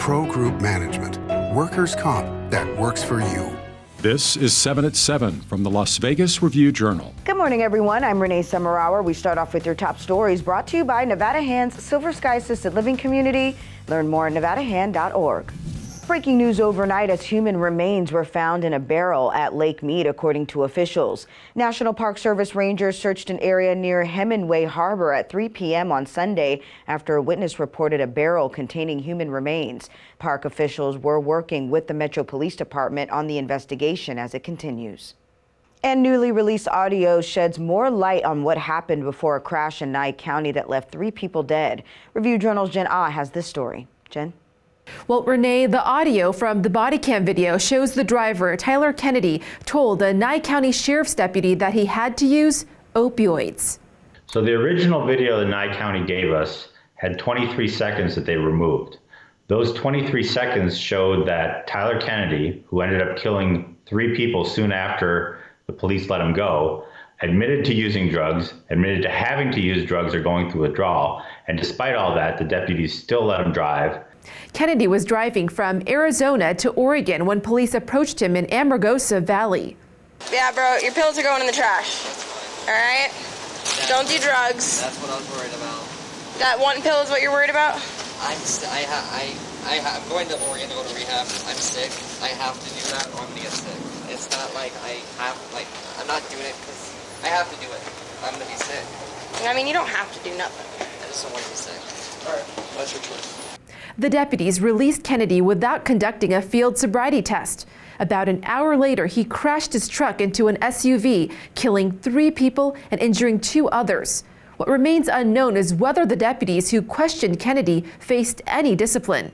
Pro Group Management. Workers' comp that works for you. This is 7 at 7 from the Las Vegas Review-Journal. Good morning, everyone. I'm Renee Summerhour. We start off with your top stories brought to you by Nevada Hand's Silver Sky Assisted Living Community. Learn more at nevadahand.org. Breaking news overnight as human remains were found in a barrel at Lake Mead, according to officials. National Park Service rangers searched an area near Hemingway Harbor at 3 p.m. on Sunday after a witness reported a barrel containing human remains. Park officials were working with the Metro Police Department on the investigation as it continues. And newly released audio sheds more light on what happened before a crash in Nye County that left 3 people dead. Review Journal's Jen Ah has this story. Jen? Well, Renee, the audio from the body cam video shows the driver, Tyler Kennedy, told a Nye County Sheriff's deputy that he had to use opioids. So the original video that Nye County gave us had 23 seconds that they removed. Those 23 seconds showed that Tyler Kennedy, who ended up killing 3 people soon after the police let him go, admitted to using drugs, admitted to having to use drugs or going through withdrawal. And despite all that, the deputies still let him drive. Kennedy was driving from Arizona to Oregon when police approached him in Amargosa Valley. Yeah, bro, your pills are going in the trash. All right? Don't do drugs. That's what I was worried about. That one pill is what you're worried about? I'm going to Oregon to go to rehab. I'm sick. I have to do that or I'm going to get sick. It's not like I'm not doing it because I have to do it. I'm going to be sick. I mean, you don't have to do nothing. I just don't want to be sick. All right, that's your choice. The deputies released Kennedy without conducting a field sobriety test. About an hour later, he crashed his truck into an SUV, killing 3 people and injuring 2 others. What remains unknown is whether the deputies who questioned Kennedy faced any discipline.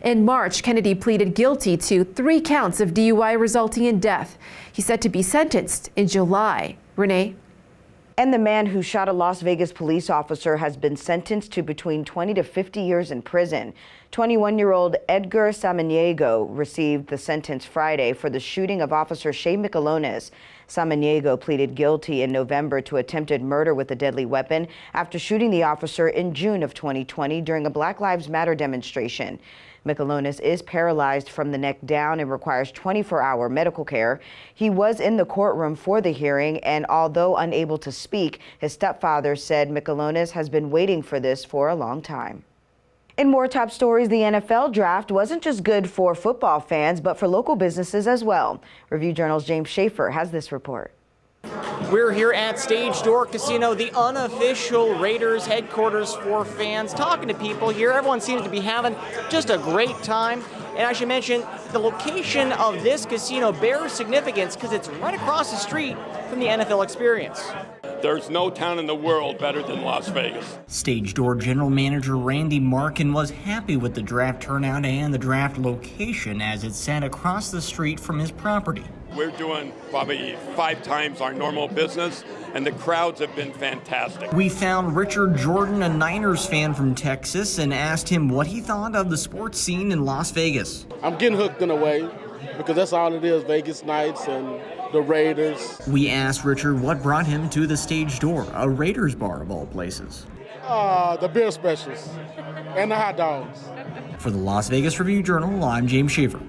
In March, Kennedy pleaded guilty to 3 counts of DUI resulting in death. He's set to be sentenced in July. Renee? And the man who shot a Las Vegas police officer has been sentenced to between 20 to 50 years in prison. 21-year-old Edgar Samaniego received the sentence Friday for the shooting of Officer Shea Miquelones. Samaniego pleaded guilty in November to attempted murder with a deadly weapon after shooting the officer in June of 2020 during a Black Lives Matter demonstration. Miquelones is paralyzed from the neck down and requires 24-hour medical care. He was in the courtroom for the hearing, and although unable to speak, his stepfather said Miquelones has been waiting for this for a long time. In more top stories, the NFL draft wasn't just good for football fans, but for local businesses as well. Review Journal's James Schaefer has this report. We're here at Stage Door Casino, the unofficial Raiders headquarters for fans, talking to people here. Everyone seems to be having just a great time. And I should mention, the location of this casino bears significance because it's right across the street from the NFL experience. There's no town in the world better than Las Vegas. Stage Door General Manager Randy Markin was happy with the draft turnout and the draft location as it sat across the street from his property. We're doing probably 5 times our normal business, and the crowds have been fantastic. We found Richard Jordan, a Niners fan from Texas, and asked him what he thought of the sports scene in Las Vegas. I'm getting hooked in a way because that's all it is, Vegas nights and the Raiders. We asked Richard what brought him to the Stage Door, a Raiders bar of all places. The beer specials and the hot dogs. For the Las Vegas Review-Journal, I'm James Schaefer.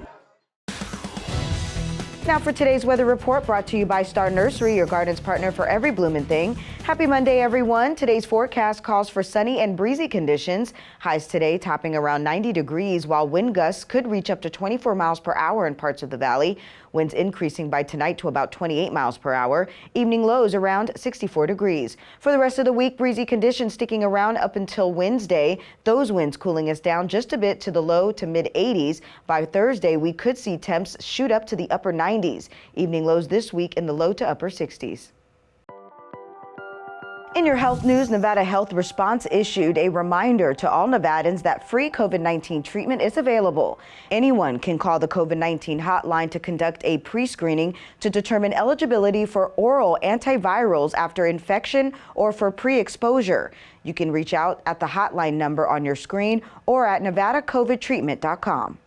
Now for today's weather report, brought to you by Star Nursery, your garden's partner for every bloomin' thing. Happy Monday, everyone. Today's forecast calls for sunny and breezy conditions. Highs today topping around 90 degrees, while wind gusts could reach up to 24 miles per hour in parts of the valley. Winds increasing by tonight to about 28 miles per hour. Evening lows around 64 degrees. For the rest of the week, breezy conditions sticking around up until Wednesday. Those winds cooling us down just a bit to the low to mid 80s. By Thursday, we could see temps shoot up to the upper 90s. Evening lows this week in the low to upper 60s. In your health news, Nevada Health Response issued a reminder to all Nevadans that free COVID-19 treatment is available. Anyone can call the COVID-19 hotline to conduct a pre-screening to determine eligibility for oral antivirals after infection or for pre-exposure. You can reach out at the hotline number on your screen or at nevadacovidtreatment.com.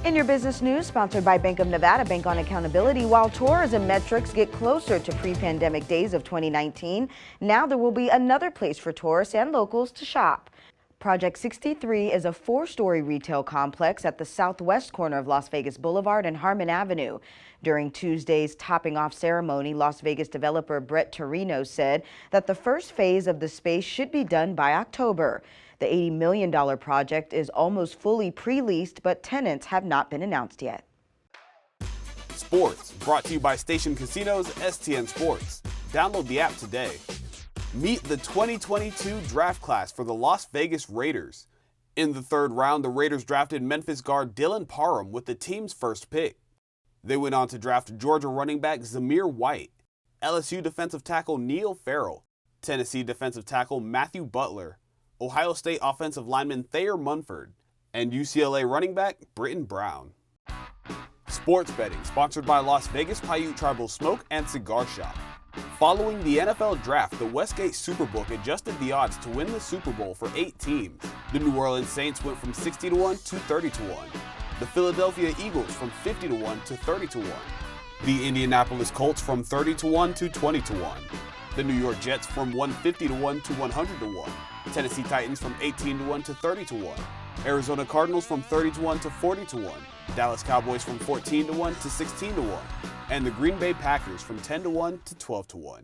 In your business news, sponsored by Bank of Nevada, Bank on Accountability. While tourism metrics get closer to pre-pandemic days of 2019, now there will be another place for tourists and locals to shop. Project 63 is a 4-story retail complex at the southwest corner of Las Vegas Boulevard and Harmon Avenue. During Tuesday's topping off ceremony, Las Vegas developer Brett Torino said that the first phase of the space should be done by October. The $80 million project is almost fully pre-leased, but tenants have not been announced yet. Sports, brought to you by Station Casinos STN Sports. Download the app today. Meet the 2022 draft class for the Las Vegas Raiders. In the third round, the Raiders drafted Memphis guard Dylan Parham with the team's first pick. They went on to draft Georgia running back Zamir White, LSU defensive tackle Neil Farrell, Tennessee defensive tackle Matthew Butler, Ohio State offensive lineman Thayer Munford, and UCLA running back Britton Brown. Sports betting, sponsored by Las Vegas Paiute Tribal Smoke and Cigar Shop. Following the NFL draft, the Westgate Superbook adjusted the odds to win the Super Bowl for 8 teams. The New Orleans Saints went from 60-1 to 30-1. The Philadelphia Eagles from 50-1 to 30-1. The Indianapolis Colts from 30-1 to 20-1. The New York Jets from 150-1 to 100-1. Tennessee Titans from 18-1 to 30-1. Arizona Cardinals from 30-1 to 40-1. Dallas Cowboys from 14-1 to 16-1. And the Green Bay Packers from 10-1 to 12-1.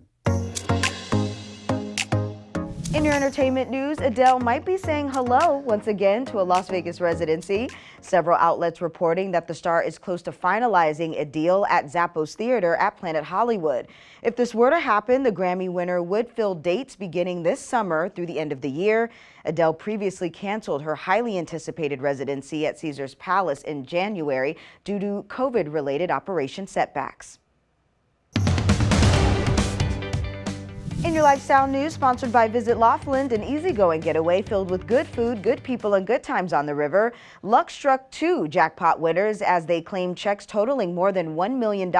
In your entertainment news, Adele might be saying hello once again to a Las Vegas residency. Several outlets reporting that the star is close to finalizing a deal at Zappos Theater at Planet Hollywood. If this were to happen, the Grammy winner would fill dates beginning this summer through the end of the year. Adele previously canceled her highly anticipated residency at Caesars Palace in January due to COVID-related operation setbacks. In your lifestyle news, sponsored by Visit Laughlin, an easygoing getaway filled with good food, good people, and good times on the river. Luck struck 2 jackpot winners as they claimed checks totaling more than $1 million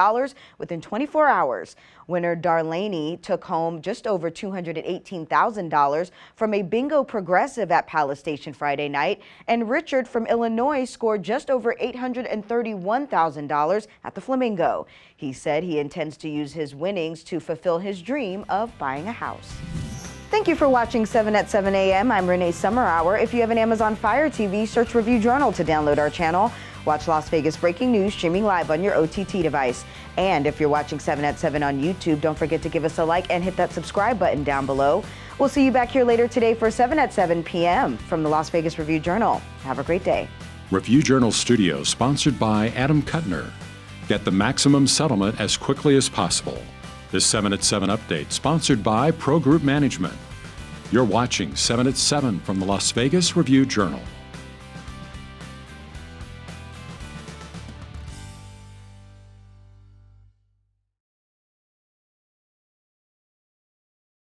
within 24 hours. Winner Darlene took home just over $218,000 from a bingo progressive at Palace Station Friday night, and Richard from Illinois scored just over $831,000 at the Flamingo. He said he intends to use his winnings to fulfill his dream of buying a house. Thank you for watching 7 at 7 a.m. I'm Renee Summerhour. If you have an Amazon Fire TV, search Review Journal to download our channel. Watch Las Vegas Breaking News streaming live on your OTT device. And if you're watching 7 at 7 on YouTube, don't forget to give us a like and hit that subscribe button down below. We'll see you back here later today for 7 at 7 p.m. from the Las Vegas Review Journal. Have a great day. Review Journal Studio, sponsored by Adam Kuttner. Get the maximum settlement as quickly as possible. This 7 at 7 update, sponsored by Pro Group Management. You're watching 7 at 7 from the Las Vegas Review Journal.